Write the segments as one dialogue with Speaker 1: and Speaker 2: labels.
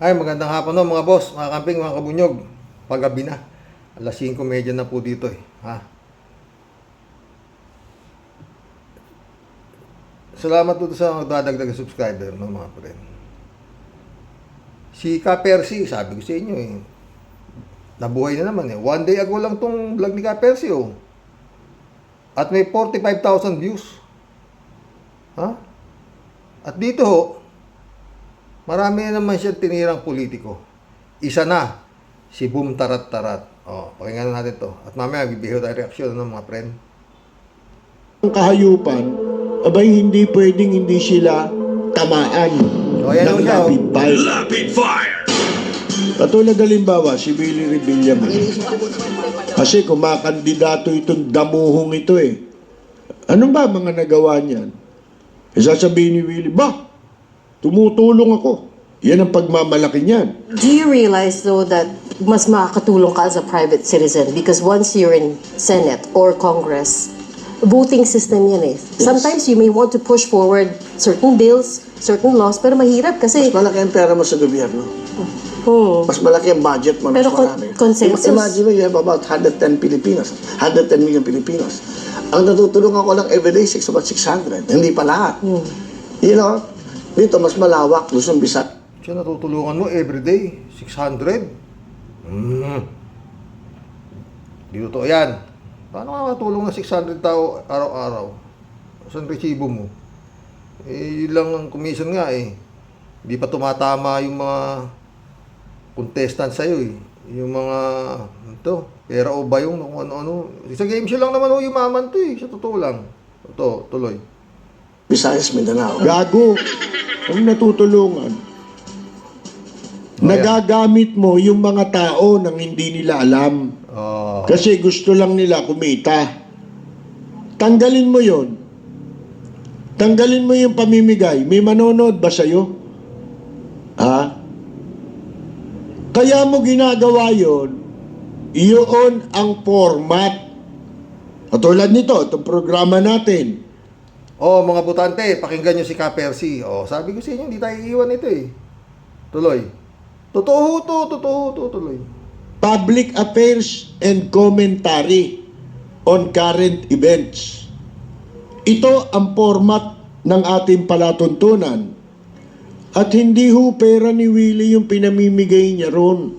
Speaker 1: Ay, magandang hapon no, mga boss, mga kamping, mga kabunyog. Paggabi na. Alas 5:30 na po dito eh. Ha? Salamat po sa dadagdag subscriber no, mga friend. Si Ka-Percy, sabi ko sa inyo eh. Nabuhay na naman eh. One day ago lang tong vlog ni Ka-Percy oh. At may 45,000 views. Ha? At dito ho, marami na naman siya tinirang politiko. Isa na, si Boom Tarat Tarat. O, pakinggan natin to. At mamaya, bibigyan tayo reaksyon ng mga friend.
Speaker 2: Ang kahayupan, abay hindi pwedeng hindi sila tamaan
Speaker 1: Ayan
Speaker 2: ng
Speaker 1: siya, oh.
Speaker 2: rapid fire.
Speaker 3: Rapid fire!
Speaker 2: Katulad halimbawa, si Willie Rebilla. Kasi kumakandidato itong damuhong ito eh. Ano ba mga nagawa niyan? E sasabihin ni Willie, tumutulong ako. Yan ang pagmamalaki niyan.
Speaker 4: Do you realize though that mas makakatulong ka as a private citizen because once you're in Senate or Congress, voting system yan eh. Sometimes you may want to push forward certain bills, certain laws, pero mahirap kasi...
Speaker 5: Mas malaki ang pera mo sa gobyerno. Mas malaki ang budget mo.
Speaker 4: Pero
Speaker 5: mas marami.
Speaker 4: consensus...
Speaker 5: Imagine mo, you have about 110 Filipinos. 110 million Filipinos. Ang natutulungan ko lang everyday, about 600. Hindi pa lahat. You know, dito mas malawak, Luzon, Visayas.
Speaker 1: Siya natutulungan mo everyday, 600. Di totoo yan. Paano ka matulong ng 600 tao araw-araw? Saan resibo mo? Eh, yun lang ang commission nga eh. Hindi pa tumatama yung mga contestant sa'yo eh. Yung mga, ito, pera o bayong, kung ano-ano. Sa game show lang naman ho, yumaman to eh. Sa totoo lang. Ito, tuloy.
Speaker 5: Visayas, Mindanao.
Speaker 2: Gago. Ang natutulungan. Nagagamit mo yung mga tao nang hindi nila alam. Kasi gusto lang nila kumita. Tanggalin mo yon. Tanggalin mo yung pamimigay. May manonood ba sa'yo? Ha? Kaya mo ginagawa yon. Iyon ang format. Katulad nito, itong programa natin.
Speaker 1: Mga butante, pakinggan nyo si Ka-Percy. Sabi ko sa inyo, hindi tayo iiwan ito eh. Tuloy. Totoo to, tuloy.
Speaker 2: Public affairs and commentary on current events. Ito ang format ng ating palatuntunan. At hindi ho pera ni Willie yung pinamimigay niya ron.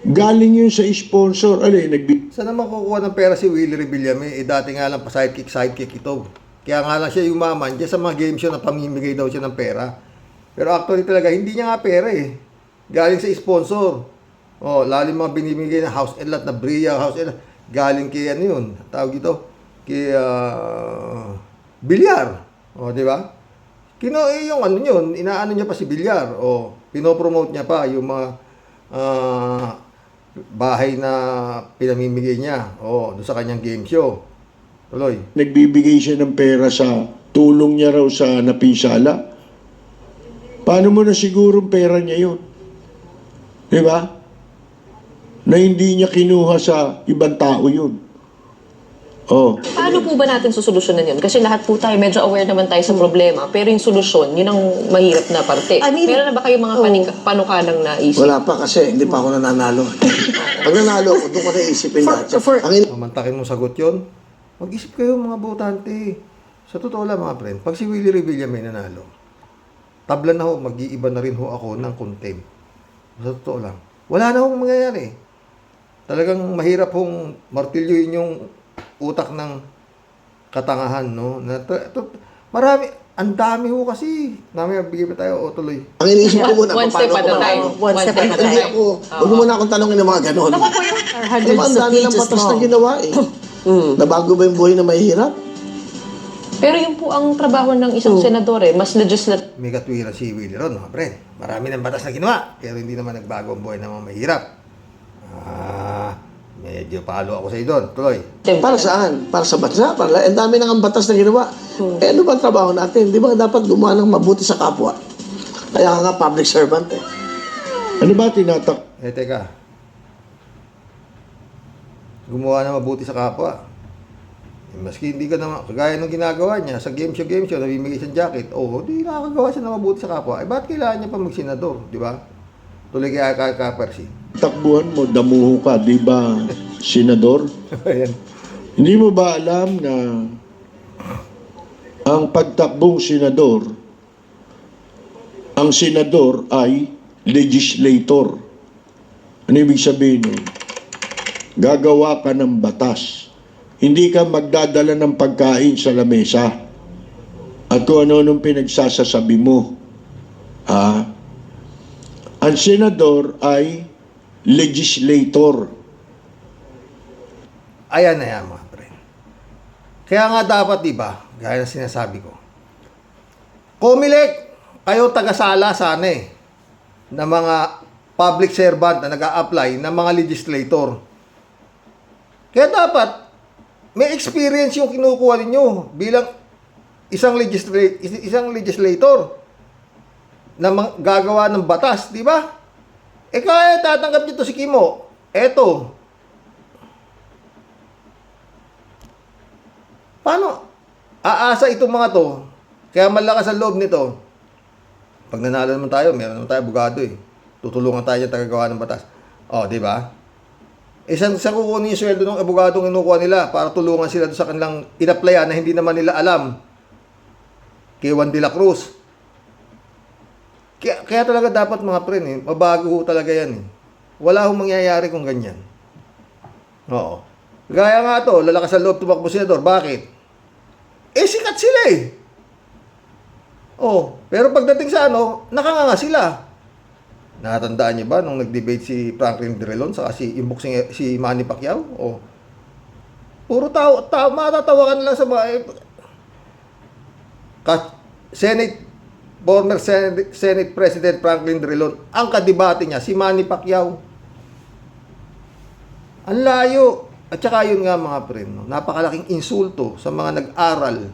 Speaker 2: Galing yun sa sponsor.
Speaker 1: Saan naman kukuha ng pera si Willie Rebillame? Dati nga lang pa sidekick ito. Kaya nga lang siya yumaman diyan sa mga game show na pamimigay daw siya ng pera. Pero actually talaga, hindi niya nga pera eh. Galing sa sponsor. Lalo mga binibigay na house and lot na Bria, house and lot. Galing kay ano yun, tawag ito, kay Bilyar. Di ba? Yung ano yun, inaano niya pa si Bilyar. Pinopromote niya pa yung mga bahay na pinamimigay niya. Doon sa kanyang game show. Tuloy.
Speaker 2: Nagbibigay siya ng pera sa tulong niya raw sa napinsala. Paano mo na siguro pera niya yun? Di ba? Na hindi niya kinuha sa ibang tao yun.
Speaker 6: Paano po ba natin susolusyonan yun? Kasi lahat po tayo, medyo aware naman tayo sa problema. Pero yung solusyon, yun ang mahirap na parte.
Speaker 4: I mean,
Speaker 6: meron na ba kayong mga panukalang naisip?
Speaker 5: Wala pa kasi, hindi pa ako nananalo. Pag nanalo ako, doon ko na isipin lahat.
Speaker 1: Mamantakin mo sagot yun. Mag-isip kayo mga botante. Sa totoo lang mga friend, pag si Willie Revilla may nanalo, tabla na ho, mag-iiba na rin ho ako ng content. Sa totoo lang. Wala na hong mangyayari. Talagang mahirap hong martilyuin yung utak ng katangahan, no? Marami, ang dami ho kasi. Namaya, bigay pa tayo, tuloy.
Speaker 5: Ang iniisip ko muna,
Speaker 6: One step at a time.
Speaker 4: One step at a
Speaker 5: Hindi
Speaker 4: time.
Speaker 5: ako, huwag mo muna akong tanongin ng mga ganon.
Speaker 4: Are
Speaker 5: Ano
Speaker 4: hundreds
Speaker 5: ba, ang
Speaker 4: of
Speaker 5: dami ng
Speaker 4: pages
Speaker 5: batas na
Speaker 4: long.
Speaker 5: ginawa eh. Nabago ba yung buhay na mahihirap?
Speaker 6: Pero yun po ang trabaho ng isang senador mas legislative.
Speaker 1: May katwiran si Willie ron, mga friend. Marami ng batas na ginawa, pero hindi naman nagbago ang buhay ng mga mahirap. Medyo palo ako sa iyo doon. Tuloy.
Speaker 5: Para saan? Para sa bansa? Ang dami nang ang batas na ginawa. Ano ba ang trabaho natin? Di ba dapat gumawa ng mabuti sa kapwa? Kaya ka nga public servant eh.
Speaker 2: Ano ba tinatak?
Speaker 1: Teka. Gumawa na mabuti sa kapwa. Maski hindi ka naman, kagaya ng ginagawa niya sa game show, nabibigay siyang jacket, di nakakagawa siya na mabuti sa kapwa. Bakit kailangan niya pa magsenador, di ba? Tuloy kaya Percy.
Speaker 2: Takbuhan mo, damuho ka, di ba, senador?
Speaker 1: Ayan.
Speaker 2: Hindi mo ba alam na ang pagtakbong senador, ang senador ay legislator. Ano ibig sabihin nun? Gagawa ka ng batas. Hindi ka magdadala ng pagkain sa lamesa at kung ano-anong pinagsasasabi mo. Ang senador ay legislator.
Speaker 1: Ayan na yan, mga pre. Kaya nga dapat, di ba, gaya na sinasabi ko, Comelec, kayo tagasala sana ng mga public servant na nag-a-apply ng mga legislator. Kaya dapat, may experience yung kinukuha ninyo bilang isang legislator na gagawa ng batas, di ba? Kaya tatanggap nito si Kimo. Eto. Paano? Aasa itong mga to. Kaya malakas ang loob nito. Pag nanalo naman tayo, meron naman tayo abogado Tutulungan tayo yung tagagawa ng batas. Di ba? Isang kukunin yung sweldo ng abogadong inukuha nila para tulungan sila sa kanilang inaplayan na hindi naman nila alam. Kay Juan de la Cruz. Kaya talaga dapat mga pre, mabago talaga yan. Wala hong mangyayari kung ganyan. Oo. Gaya nga to, lalakas ang loob tumakbo senador. Bakit? Sikat sila pero pagdating sa nakanganga sila. Natandaan niyo ba nung nag-debate si Franklin Drilon sa yung boxing si Manny Pacquiao? Puro matatawa ka na lang sa mga former Senate President Franklin Drilon. Ang kadebate niya si Manny Pacquiao. Ang layo. At saka yun nga mga friend, napakalaking insulto sa mga nag-aral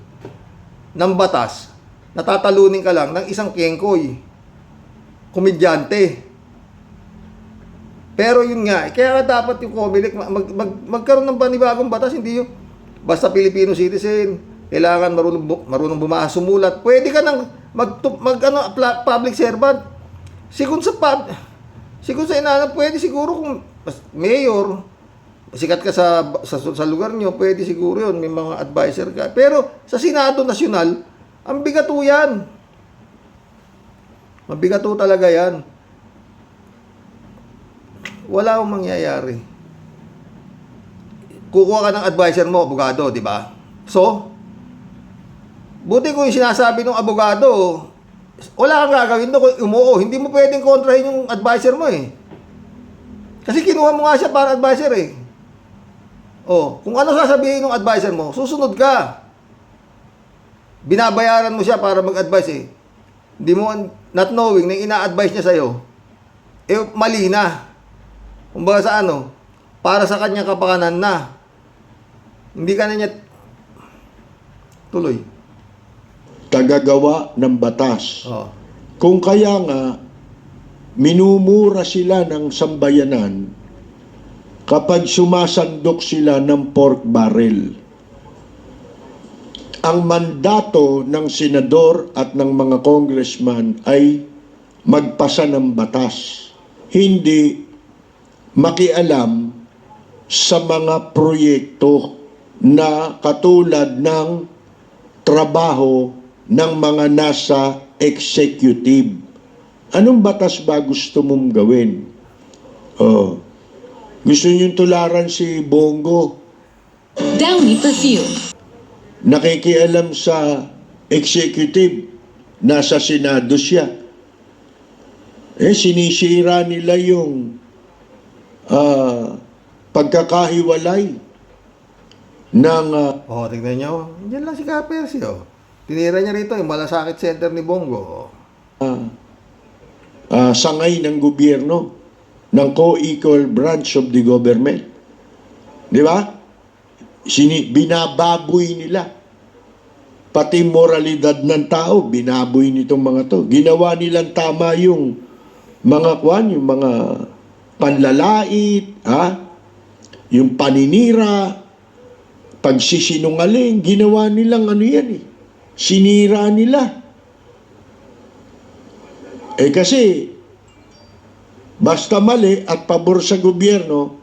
Speaker 1: ng batas. Natatalunin ka lang ng isang kengkoy. Komedyante. Pero yun nga, kaya dapat yung Comelec magkaroon ng panibagong batas, hindi yung basta Filipino citizen, kailangan marunong bumasa, sumulat. Pwede ka nang public servant. Sigun sa inanap, pwede siguro kung mayor, sikat ka sa lugar nyo, pwede siguro yun, may mga advisor ka. Pero sa Senado Nasyonal, ang bigato yan. Mabigato talaga yan. Wala akong mangyayari. Kukuha ka ng advisor mo, abogado, di ba? So, buti kung yung sinasabi ng abogado, wala kang gagawin doon. Hindi mo pwedeng kontrahin yung advisor mo Kasi kinuha mo nga siya para advisor kung ano sasabihin ng advisor mo, susunod ka. Binabayaran mo siya para mag-advise Hindi mo, not knowing na ina-advise niya sa'yo, mali na. Kumbaga sa para sa kanyang kapakanan na. Hindi ka na niya tuloy.
Speaker 2: Tagagawa ng batas.
Speaker 1: Oh.
Speaker 2: Kung kaya nga, minumura sila ng sambayanan kapag sumasandok sila ng pork barrel. Ang mandato ng senador at ng mga congressman ay magpasa ng batas. Hindi makialam sa mga proyekto na katulad ng trabaho ng mga nasa executive. Anong batas ba gusto mong gawin? Gusto niyong tularan si Bongo?
Speaker 3: Downy Perfume.
Speaker 2: Nakikialam sa executive, nasa Senado siya. Sinisira nila yung pagkakahiwalay ng...
Speaker 1: Tignan nyo. Diyan lang si Kapersi, Tinira niya rito yung malasakit center ni Bongo.
Speaker 2: Sangay ng gobyerno, ng co-equal branch of the government. Di ba? Binababoy nila. Pati moralidad ng tao, binaboy nitong mga to. Ginawa nilang tama yung mga yung mga panlalait, yung paninira. pagsisinungaling, ginawa nilang ano yan eh. Sinira nila. Kasi, basta mali at pabor sa gobyerno,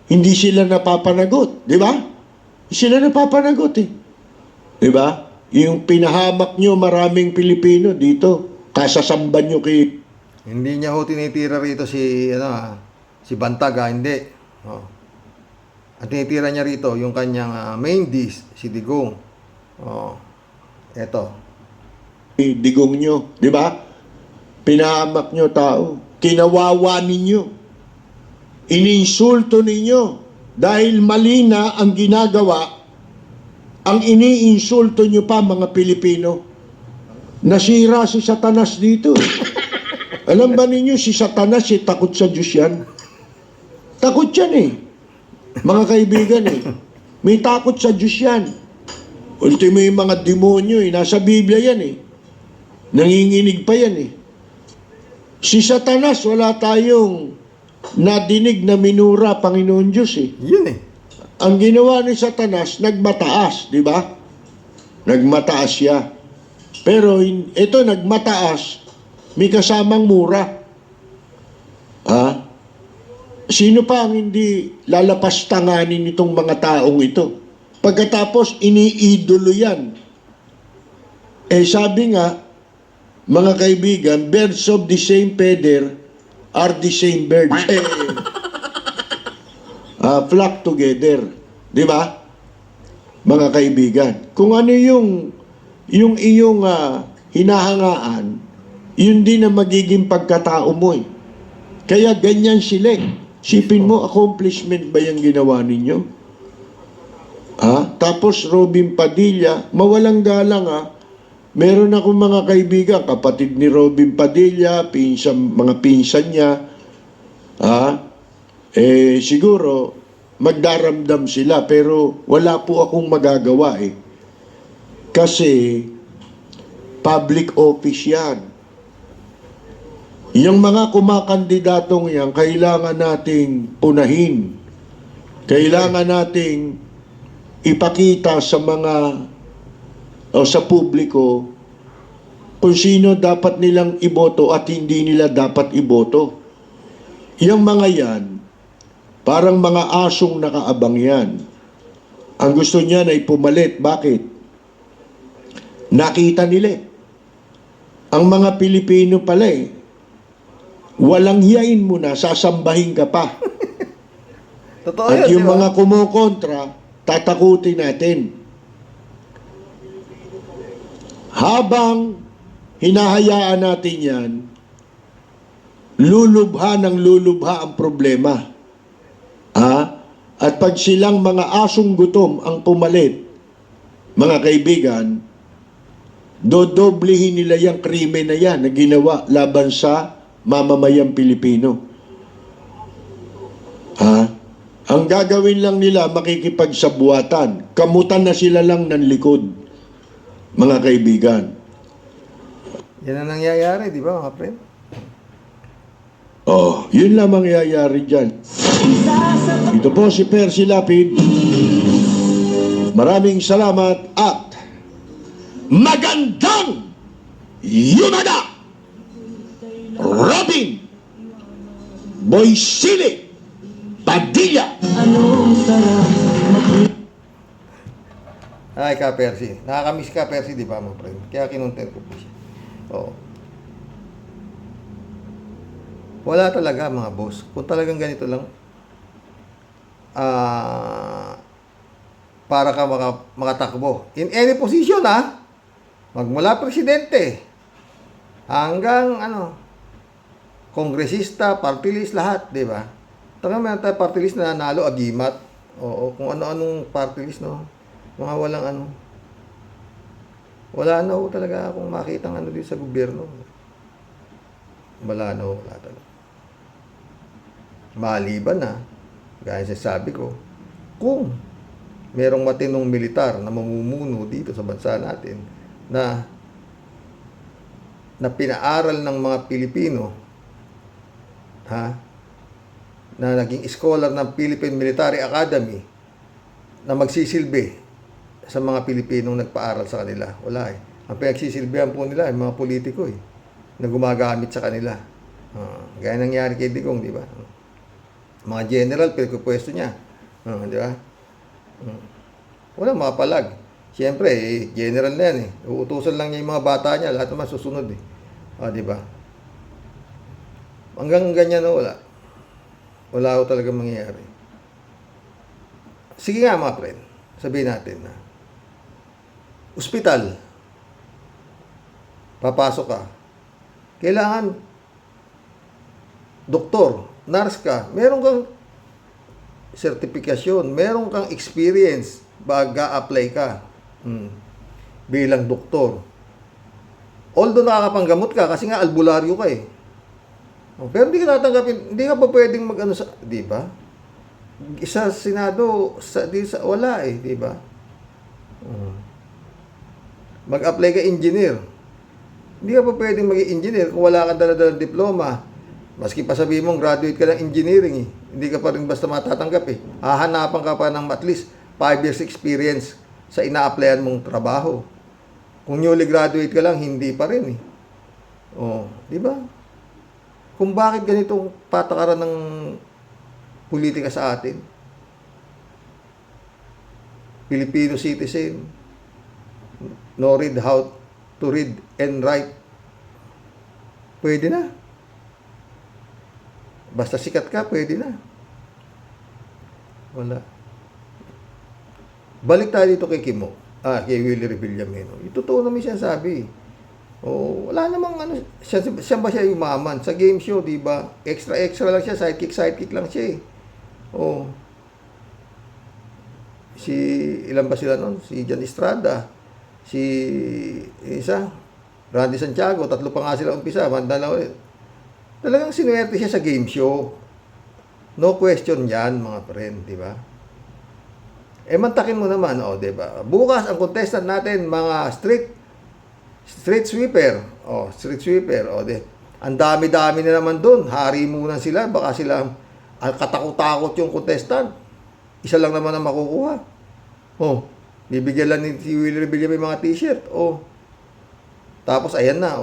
Speaker 2: hindi sila napapanagot. Di ba? Sila napapanagot eh. Di ba? Yung pinahamak nyo maraming Pilipino dito, kasasamban nyo kay...
Speaker 1: Hindi niya ho tinitira rito si si Bantag, hindi. Oh. Ang tinitira niya rito yung kanyang main dish, si Digong. Oh. Eto.
Speaker 2: digong nyo. Di ba? Pinahamak nyo tao. Kinawawa ninyo. Iniinsulto ninyo. Dahil mali na ang ginagawa, ang iniinsulto nyo pa mga Pilipino. Nasira si Satanas dito. Alam ba ninyo si Satanas, takot sa Diyos yan? Takot yan eh. Mga kaibigan eh. May takot sa Diyos yan. Ultimo yung mga demonyo eh. Nasa Biblia yan eh. Nanginginig pa yan eh. Si Satanas, wala tayong nadinig na minura Panginoon Diyos eh.
Speaker 1: Yun eh.
Speaker 2: Ang ginawa ni Satanas, nagmataas, di ba? Nagmataas siya. Pero ito nagmataas, may kasamang mura. Sino pa ang hindi lalapastanganin itong mga taong ito? Pagkatapos, iniidolo yan. Sabi nga, mga kaibigan, birds of the same feather are the same birds. Flock together. Di ba? Mga kaibigan. Kung ano yung iyong hinahangaan, yun din ang magiging pagkatao mo eh. Kaya ganyan sila eh. Sipin mo, accomplishment ba yung ginawa ninyo? Tapos Robin Padilla, mawalang galang meron akong mga kaibigan, kapatid ni Robin Padilla, mga pinsan niya, siguro, magdaramdam sila, pero wala po akong magagawa eh. Kasi, public office yan. Yung mga kumakandidatong yan, kailangan nating punahin. Kailangan nating ipakita sa mga o sa publiko kung sino dapat nilang iboto at hindi nila dapat iboto. Yung mga yan, parang mga asong nakaabang yan. Ang gusto niya ay pumalit. Bakit? Nakita nila. Ang mga Pilipino pala walang hiyain mo na, sasambahin ka pa.
Speaker 1: Totoo
Speaker 2: At
Speaker 1: yun,
Speaker 2: yung
Speaker 1: di ba?
Speaker 2: mga kumukontra, tatakutin natin. Habang hinahayaan natin yan, lulubha ng lulubha ang problema. At pag silang mga asong gutom ang pumalit, mga kaibigan, dodoblihin nila yung krimen na yan na ginawa laban sa mamamayang Pilipino. Ang gagawin lang nila, makikipagsabuatan. Kamutan na sila lang ng likod, mga kaibigan.
Speaker 1: Yan ang nangyayari, di ba mga friend?
Speaker 2: Yun lang mangyayari dyan. Ito po si Percy Lapid. Maraming salamat at magandang yumada! Robin Boysili Padilla.
Speaker 1: Ay, ka Percy. Nakakamiss ka Percy, di ba mga friend? Kaya kinontent ko po siya. Oo. Wala talaga mga boss. Kung talagang ganito lang, para ka makatakbo. In any position magmula presidente hanggang kongresista, party list, lahat, di ba? Taka may tayo party list na nanalo, agimat. Oo, kung ano-anong party list, no? Mga walang wala na ho talaga akong makitang dito sa gobyerno. Wala talaga. Maliban gaya sa sabi ko, kung merong matinong militar na mamumuno dito sa bansa natin na pinaaral ng mga Pilipino, na naging scholar ng Philippine Military Academy, na magsisilbi sa mga Pilipinong nagpaaral sa kanila. Wala eh. Ang pinagsisilbihan po nila ay mga politiko eh, na gumagamit sa kanila. Gaya nangyari kay Digong, di ba? Mga general, pinagpupwesto niya. Di ba? Wala, mga palag. Siyempre, general na yan eh. Uutusan lang niya yung mga bata niya, lahat naman susunod eh. Di ba? Hanggang ganyan na wala. Wala ko talaga mangyayari. Sige nga mga friend, sabihin natin na ospital, papasok ka, kailangan doktor, nurse ka, meron kang sertifikasyon, meron kang experience baga apply ka bilang doktor. Although nakakapanggamot ka kasi nga albularyo ka eh. Pero hindi ka tatanggapin, hindi ka pa pwedeng mag-ano sa, di ba? Sa Senado, wala eh, di ba? Mag-apply ka engineer. Hindi ka pa pwedeng maging engineer kung wala kang dala-dalang diploma. Maski pa sabihin mong graduate ka ng engineering eh. Hindi ka pa rin basta matatanggap eh. Hahanapan ka pa ng at least 5 years experience sa ina-applyan mong trabaho. Kung newly graduate ka lang, hindi pa rin eh. Di ba? Kung bakit ganitong patakaran ng politika sa atin, Filipino citizen, no read how to read and write, pwede na. Basta sikat ka, pwede na. Wala. Balik tayo dito kay Kimo. Kay Willie Revillame. Ito totoo naman siya sabi. Wala namang ano, siya ba siya yumaman? Sa game show, di ba? Extra lang siya, sidekick lang siya eh. Si, ilan ba sila nun? Si Jan Estrada, si isa, Randy Santiago, 3 pa nga sila umpisa, dalawa. Talagang sinuwerte siya sa game show. No question yan, mga friend, di ba? Mantakin mo naman, di ba? Bukas, ang contestant natin, mga street sweeper. Street sweeper. Ang dami-dami na naman doon. Hari muna sila. Baka sila katakot-takot yung contestant. Isa lang naman ang makukuha. Bibigyan lang ni si Willie Revillame may mga t-shirt. Tapos, ayan na.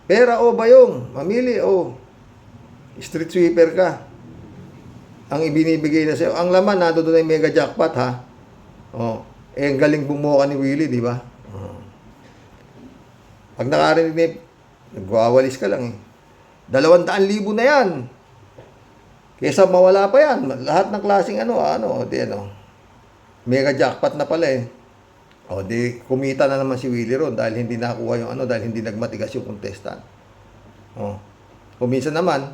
Speaker 1: Pera, bayong. Mamili, street sweeper ka. Ang ibinibigay na sa'yo. Ang laman, doon na yung mega jackpot, ha? Ang galing bumuka ni Willie, di ba? Pag nakarinig, nagwawalis ka lang eh. 200,000 na yan. Kesa mawala pa yan. Lahat ng klaseng mega jackpot na pala eh. Di kumita na naman si Willie ron dahil hindi nakuha yung dahil hindi nagmatigas yung contestant. Kuminsan naman,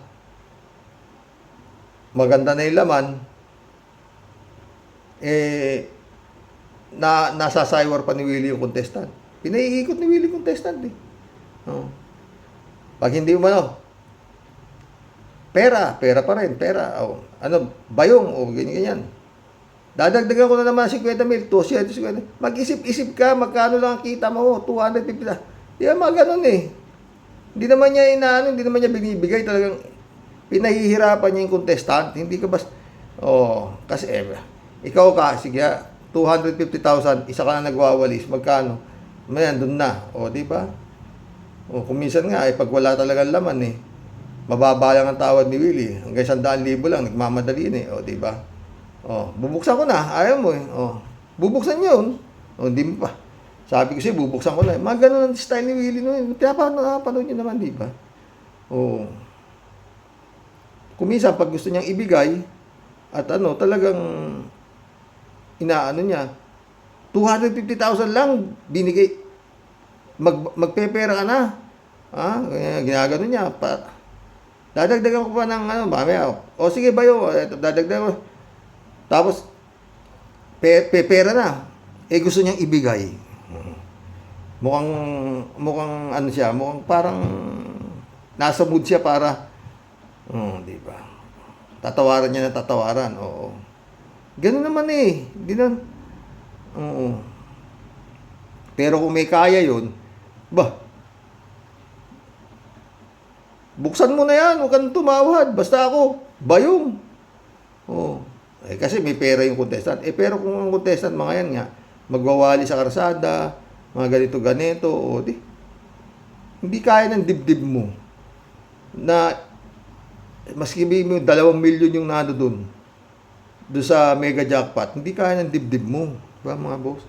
Speaker 1: maganda na yung laman, nasasaywar pa ni Willie yung contestant. Pinaiikot ni Willie contestant eh. Pag hindi mo pera pa rin, pera. Bayong, ganyan. Dadagdagan ko na naman 50,000, 250. Mag-isip-isip ka, magkano lang ang kita mo, 250 na. Di ba mga ganun eh. Hindi naman niya hindi naman niya binibigay, talagang pinahihirapan niya yung contestant. Hindi ka basta, kasi ikaw ka, sige, 250,000, isa ka na nagwawalis, magkano? Mayan, dun na. Di ba? Kung minsan nga, pag wala talagang laman mababa lang ang tawad ni Willie. Hanggang 100,000 lang, nagmamadali di ba? Bubuksan ko na, ayaw mo bubuksan yun. Hindi mo pa. Sabi ko siya, bubuksan ko na. Mga ganun ang style ni Willie noon. Pinapanood nyo naman, di ba? Kung minsan, pag gusto niyang ibigay, at talagang inaano niya, 250,000 lang binigay. Magpepera ka na. Ginagano niya. Dadagdagan ko pa ng mamaya. Sige bayo, dadagdagan ko. Tapos, pepera na. Gusto niyang ibigay. Mukhang siya, mukhang parang nasa mood siya para, di ba? Tatawaran niya na tatawaran. Ganun naman eh. Hindi na, Pero kung may kaya yun, buksan mo na yan, huwag kang tumawad. Basta ako, bayong. Eh, kasi may pera yung contestant. Eh, pero kung ang contestant, mga yan nga, magwawali sa karsada, mga ganito-ganito, o di, hindi kaya ng dibdib mo na maski mo 2 milyon yung nado doon sa mega jackpot, hindi kaya ng dibdib mo. Diba mga boss?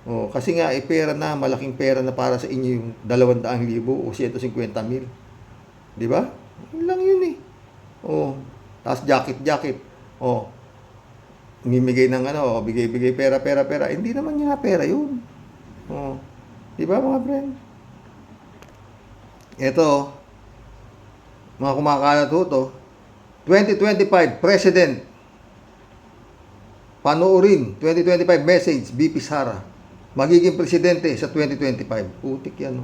Speaker 1: Oh, kasi nga, eh, pera na, malaking pera na para sa inyo yung 200,000 o 150,000. Di ba? Yun lang yun eh. Oh, tapos jacket. Oh, mimigay ng ano, bigay pera. Hindi naman niya pera yun. Oh, di ba mga friend? Ito, mga kumakalat ho to, 2025 President. Panoorin, 2025 message, BP Sara. Magiging presidente sa 2025. Putik yan.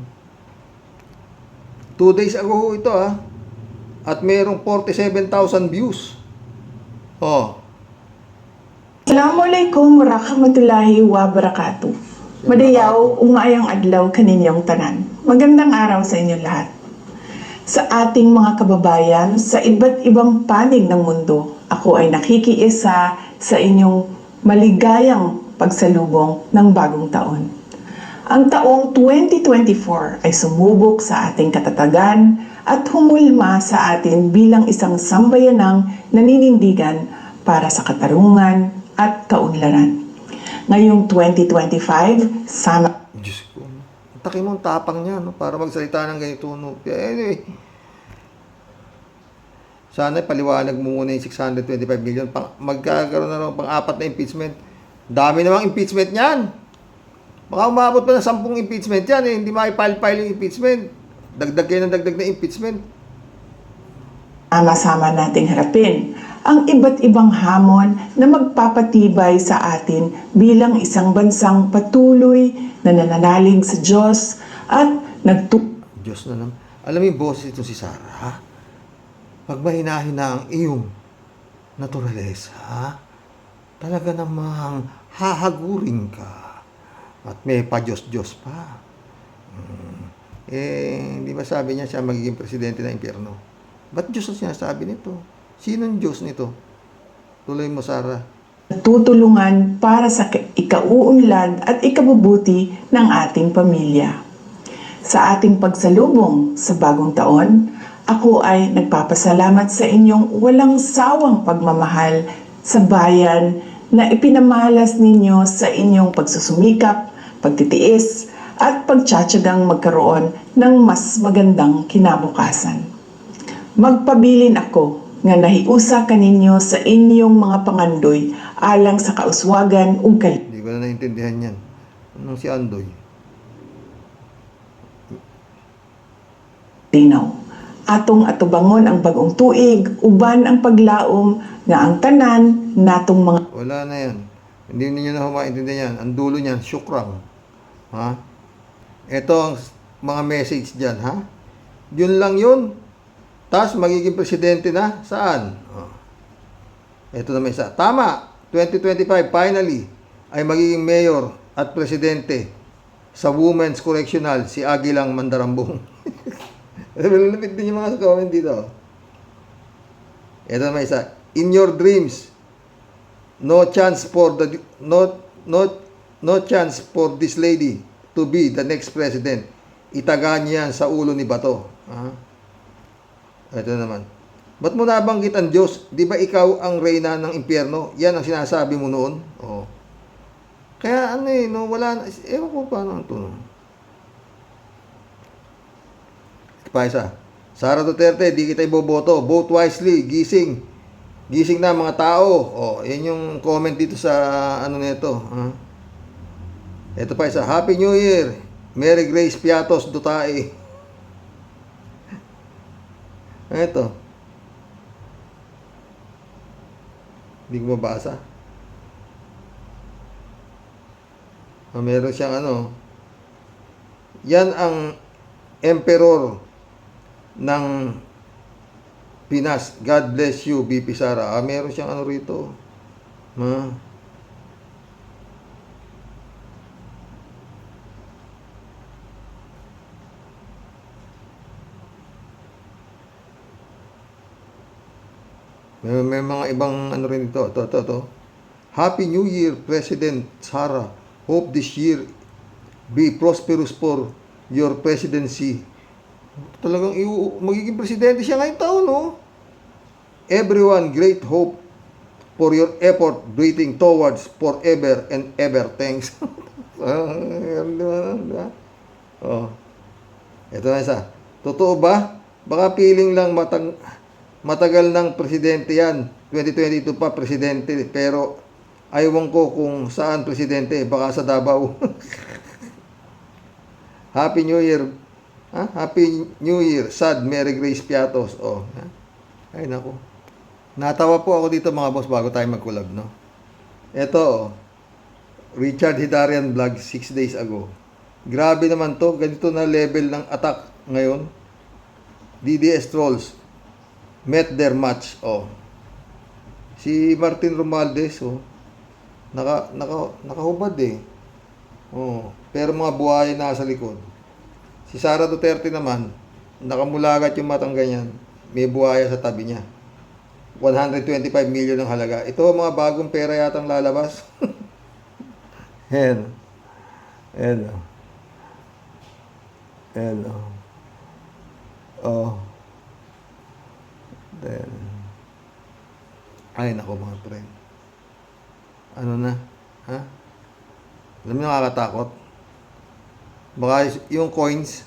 Speaker 1: 2 days ago ho ito At mayroong 47,000 views. Oh,
Speaker 7: Assalamualaikum warahmatullahi wabarakatuh. Madayaw, umayang adlaw kaninyong tanan. Magandang araw sa inyo lahat. Sa ating mga kababayan sa iba't ibang panig ng mundo, ako ay nakikiisa sa inyong maligayang pagsalubong ng bagong taon. Ang taong 2024 ay sumubok sa ating katatagan at humulma sa atin bilang isang sambayanang naninindigan para sa katarungan at kaunlaran. Ngayong 2025, sama
Speaker 1: Diyos ko. Ang taki mo ang tapang niya, no? Para magsalita ng ganito, no? Anyway, sana paliwanag mo muna yung 625 million. Magkakaroon na naman pang-4 na impeachment. Dami namang impeachment niyan. Baka umabot pa ng 10 impeachment yan, eh. Hindi makipile-file yung impeachment. Dagdag kayo ng dagdag na impeachment.
Speaker 7: sama nating harapin ang iba't ibang hamon na magpapatibay sa atin bilang isang bansang patuloy na nananalig sa Diyos at
Speaker 1: Diyos na naman. Alam mo yung boses ito si Sarah? Pag mahinahin na ang iyong naturalesa, talaga namang hahagurin ka. At may pa-Diyos-Diyos pa. Hindi ba sabi niya siya magiging presidente ng impyerno? Ba't Diyos ang sinasabi nito? Sinong Diyos nito? Tuloy mo, Sarah.
Speaker 7: tutulungan para sa ikauunlad at ikabubuti ng ating pamilya. Sa ating pagsalubong sa bagong taon, ako ay nagpapasalamat sa inyong walang sawang pagmamahal sa bayan na ipinamalas ninyo sa inyong pagsusumikap, pagtitiis, at pagtsatsagang magkaroon ng mas magandang kinabukasan. Magpabilin ako nga nahiusa kaninyo sa inyong mga pangandoy alang sa kauswagan ug
Speaker 1: Hindi ko na naintindihan yan. Anong si Andoy?
Speaker 7: kalinaw. Atong atubangon ang bagong tuig, uban ang paglaom nga ang tanan natong mga
Speaker 1: Wala na yan. Hindi ninyo na maintindihan yan. Ang dulo niyan, syukrang. Ha? Ito ang mga message dyan, ha? Yun lang yun. Tapos magiging presidente na? Saan? Oh. Ito naman isa. Tama! 2025, finally, ay magiging mayor at presidente sa Women's Correctional, si Agilang Mandarambong. Malulupit din yung mga comment dito. Ito naman isa. In your dreams, no chance for this lady to be the next president. Itaga niya yan sa ulo ni Bato. Ito naman. Ba't mo nabanggit ang Diyos? Di ba ikaw ang reyna ng impyerno? Yan ang sinasabi mo noon. Oh. Kaya no, wala na. Ewan ko paano ang tunong. Pa isa. Sara Duterte, di kita iboboto. Vote wisely. Gising. Gising na mga tao. Oh, yan yung comment dito sa nito. Ito pa isa. Happy New Year. Mary Grace Piatos Dutae. Ito. Hindi ko mabasa. Meron siyang yan ang emperor ng Pinas. God bless you, BP Sara. Meron siyang rito. May mga ibang ano rin ito. Ito. Happy New Year, President Sara. Hope this year be prosperous for your presidency. Talagang magiging presidente siya ngayong taon, no? Everyone, great hope for your effort breathing towards forever and ever. Thanks. Oh. Ito na isa. Totoo ba? Baka piling lang matagal ng presidente yan. 2022 pa presidente. Pero aywan ko kung saan presidente. Baka sa Davao. Happy New Year. Happy New Year. Sad Mary Grace Piatos. Oh. Ay nako. Natawa po ako dito mga boss bago tayo mag-collab, no? Ito, Richard Hidarian vlog 6 days ago. Grabe naman to. Ganito na level ng attack ngayon. DDS trolls met their match. Oh. Si Martin Romualdez, oh. Nakahubad eh. Oh. Pero mga buhay nasa likod. Si Sara Duterte naman, nakamulagat yung matang ganyan. May buhaya sa tabi niya. 125 million ang halaga. Ito mga bagong pera yatang lalabas. Ayan. Oh. Then. Ay, nako mga friend. Ano na? Ha? Alam mo nakakatakot? Baka yung coins,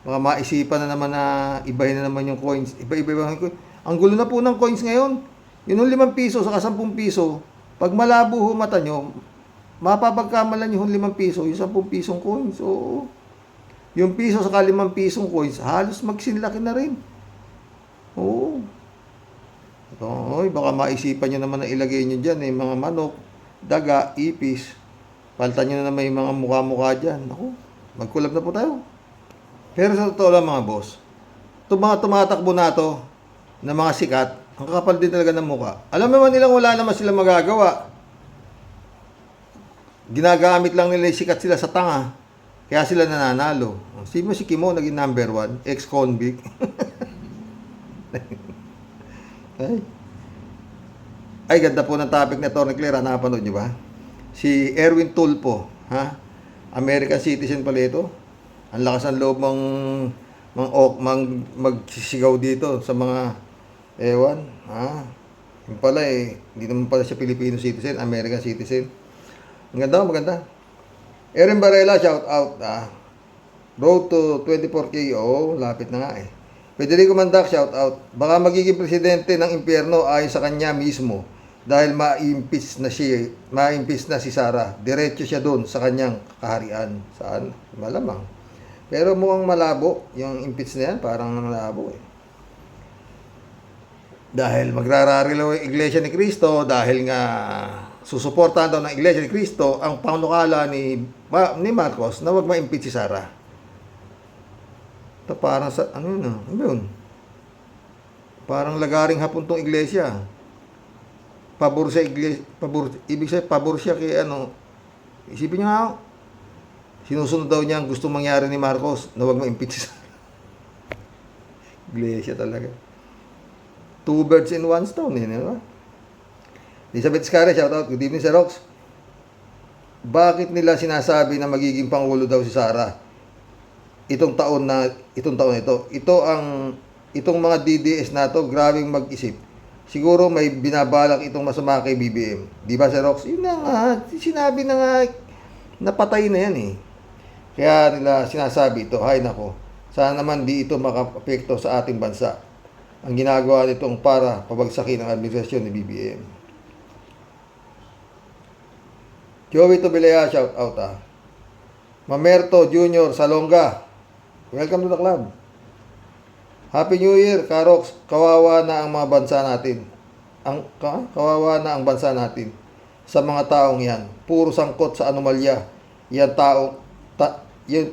Speaker 1: baka maisipan na naman na ibahin na naman yung coins. Iba-iba yung coins. Ang gulo na po ng coins ngayon. Yun yung 5 piso saka 10 piso. Pag malabo ho mata nyo, mapapagkamalan nyo yung 5 piso, yung 10 pisong coins. Oo. Yung piso saka 5 pisong coins, halos magsinlaki na rin. Oo. Oy, baka maisipan nyo naman na ilagay nyo dyan mga manok, daga, ipis. Palitan nyo na naman yung mga mukha-mukha dyan. Ako, mag-collab na po tayo. Pero sa totoo lang mga boss, itong mga tumatakbo na to, na mga sikat, ang kakapal din talaga ng mukha. Alam naman nilang wala naman sila magagawa. Ginagamit lang nila yung sikat sila sa tanga. Kaya sila nananalo. Si Kimo naging number 1, ex-convict. Ay, ganda po ng topic na Tony Claire. Napanood nyo ba? Si Erwin Tulpo, ha? American citizen pala ito. Ang lakas ng loob magsisigaw dito sa mga ewan, yung pala hindi naman pala siya Filipino citizen, American citizen. Maganda. Erin Barela, shout out, road to 24K, lapit na nga Federico Mandak, shout out. Baka magiging presidente ng impyerno ayon sa kanya mismo dahil ma-impeach na si Sara. Diretso siya doon sa kanyang kaharian. Saan? Malamang. Pero mukhang malabo yung impeach na yan, parang malabo Dahil magrararilo yung Iglesia ni Cristo, dahil nga susuportahan daw ng Iglesia ni Cristo ang panukala ni Marcos na wag ma-impeach si Sara. Ito parang sa, ano yun? Parang lagaring hapon tong Iglesia. Pabor sa Iglesia, ibig sabihin, pabor siya kay isipin niyo nga, sinusunod daw niya ang gusto mangyari ni Marcos na wag ma-impeach si Sara. Iglesia talaga. 2 birds in 1 stone, di ba? Elizabeth Scarre, shout out. Good evening, Sir Rox. Bakit nila sinasabi na magiging pangulo daw si Sara? Itong taon ito. Itong mga DDS na to, grabing mag-isip. Siguro may binabalak itong masama kay BBM. Di ba, Sir Rox? Yun na nga, sinabi na nga, napatay na yan Kaya nila sinasabi ito, hay nako, sana naman di ito maka-apekto sa ating bansa. Ang ginagawa nitong para pabagsakin ang administrasyon ni BBM. Joey Tobilea, shout out Mamerto Jr. Salonga, welcome to the club. Happy New Year, Karox. Kawawa na ang mga bansa natin. Kawawa na ang bansa natin sa mga taong yan. Puro sangkot sa anomalya.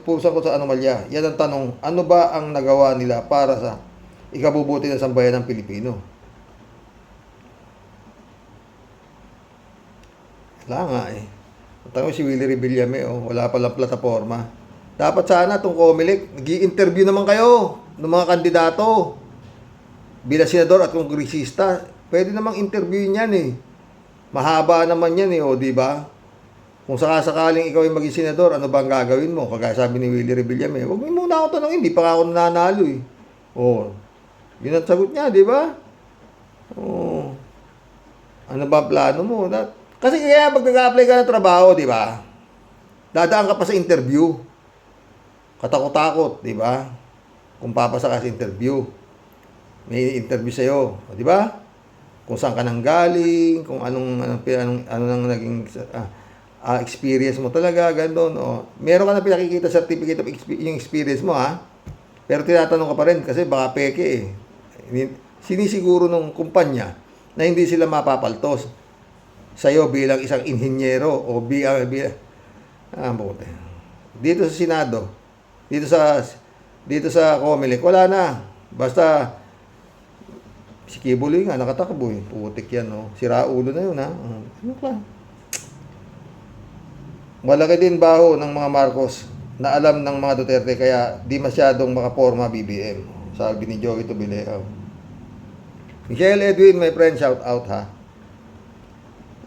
Speaker 1: Puro sangkot sa anomalya. Yan ang tanong, ano ba ang nagawa nila para sa ikabubuti ng sambayan ng Pilipino? Wala nga Tanong si Willie Revillame, wala palang plataforma. Dapat sana itong COMELEC, nag-i-interview naman kayo ng mga kandidato bilang senador at kongresista. Pwede namang interview niyan eh. Mahaba naman yan eh, o di ba? Kung sakasakaling ikaw ay maging senador, ano ba ang gagawin mo? Kagaya sabi ni Willie Revillame, huwag mo muna ako tanongin, hindi pa nga ako nananalo eh. O, yun ang sagot niya, di ba? O, ano ba ang plano mo? Kasi kaya pag nag-apply ka ng trabaho, di ba? Dadaan ka pa sa interview. Katakot-takot, di ba? Kung papasa ka sa interview. May interview sa'yo, di ba? Kung saan ka nang galing, kung anong nang naging experience mo talaga, gano'n. O, meron ka na pinakikita certificate of yung experience mo, ha? Pero tinatanong ka pa rin kasi baka peke eh. Sinisiguro nung kumpanya na hindi sila mapapaltos sa'yo bilang isang inhinyero o buti. Dito sa Senado, dito sa Comelec, wala na. Basta si Kibuloy nga nakatakbo eh. Putik yan, no. Sira ulo na yun, ha. Ano ka? Malaki din baho ng mga Marcos na alam ng mga Duterte kaya di masyadong makaporma BBM. Sabi ni Joey Tubileo. Michelle Edwin, my friend, shout out ha.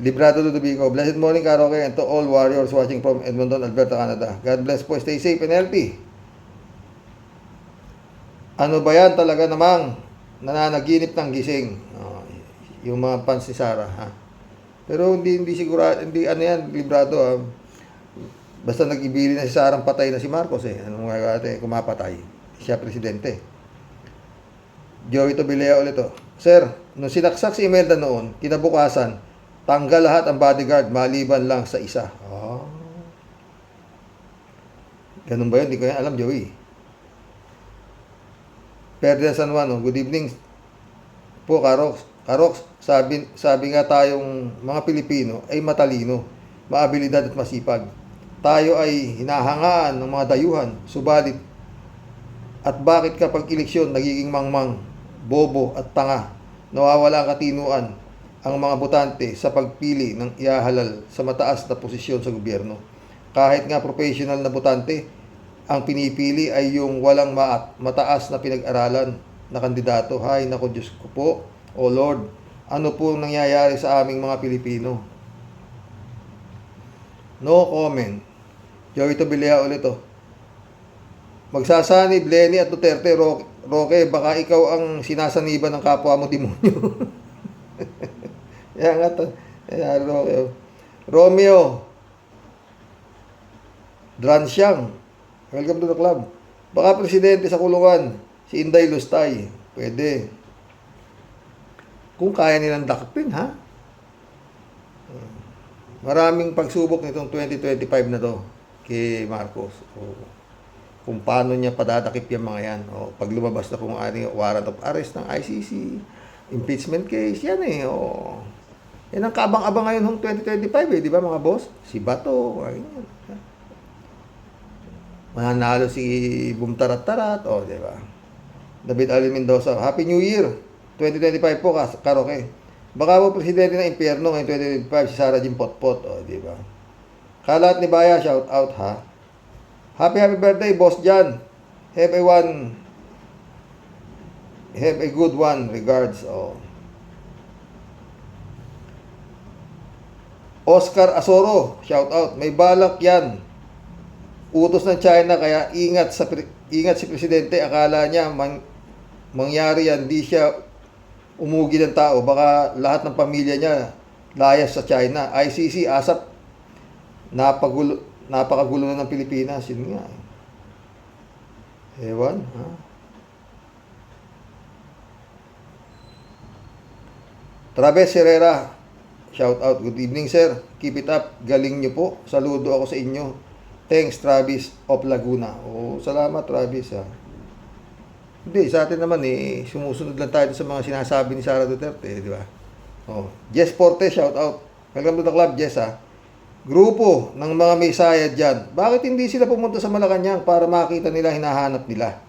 Speaker 1: Librado Ludovico, blessed morning Karoke and to all warriors watching from Edmonton, Alberta, Canada. God bless po, stay safe and healthy. Ano ba yan talaga namang nananaginip ng gising? Yung mga fans ni Sarah ha. Pero hindi siguro, hindi ano yan, librado ha. Basta nag-ibili na si Sarang patay na si Marcos eh. Anong gagawin? Kumapatay. Siya presidente. Joey Tobilea ulit to. Sir, nung sinaksak si Imelda noon, kinabukasan, tanggal lahat ang bodyguard maliban lang sa isa. Oh. Ganun ba yun? Hindi ko yan alam, Joey. Ferdinand San Juan, good evening po, Karox. Karox, sabi nga tayong mga Pilipino ay matalino, maabilidad at masipag. Tayo ay hinahangaan ng mga dayuhan, subalit at bakit kapag eleksyon nagiging mangmang, bobo at tanga, nawawala ang katinuan ang mga botante sa pagpili ng iahalal sa mataas na posisyon sa gobyerno. Kahit nga professional na botante, ang pinipili ay yung walang mataas na pinag-aralan na kandidato. Hay, naku Diyos ko po, O Lord, ano po nangyayari sa aming mga Pilipino? No comment. Joey Tobilea ulit to. Magsasanib Lenny at Duterte, Roque, baka ikaw ang sinasaniban ng kapwa mo demonyo. Yan nga to. Yan, Roque. Romeo Dransyang, welcome to the club. Baka presidente sa kulungan, si Inday Lustay. Pwede. Kung kaya nilang dakpin, ha? Maraming pagsubok nitong 2025 na to kay Marcos. O, kung paano niya padadakip yung mga yan. O, pag lumabas na kung ano yung warrant of arrest ng ICC, impeachment case, yan eh. O, yan ang kabang-abang ngayon ng 2025 eh, di ba mga boss? Si Bato, ganyan. Mananalo si Bumtarat-Tarat, o, di ba? David Alvin Mendoza, Happy New Year 2025 po, Karoke. Baka po presidente ng impyerno ngayong 2025 si Sara Jim Potpot, o, di ba? Kalat ni Baya, shout out ha. Happy birthday, Boss Jan. Have a good one. Regards. Oh. Oscar Asoro, shout out. May balak yan. Utos ng China kaya ingat si presidente. Akala niya mangyari yan. Di siya umugi ng tao. Baka lahat ng pamilya niya layas sa China. ICC, ASAP. Napakagulo na ng Pilipinas. Yun nga. Ewan, ha? Travis Herrera, shout out. Good evening, sir. Keep it up. Galing nyo po. Saludo ako sa inyo. Thanks, Travis of Laguna. Oh, salamat, Travis, ha. Hindi, sa atin naman eh, sumusunod lang tayo sa mga sinasabi ni Sara Duterte, di ba? Oh, Jess Porte, shout out. Welcome to the club, Jess, ha. Grupo ng mga Misaya dyan, bakit hindi sila pumunta sa Malacanang para makita nila hinahanap nila?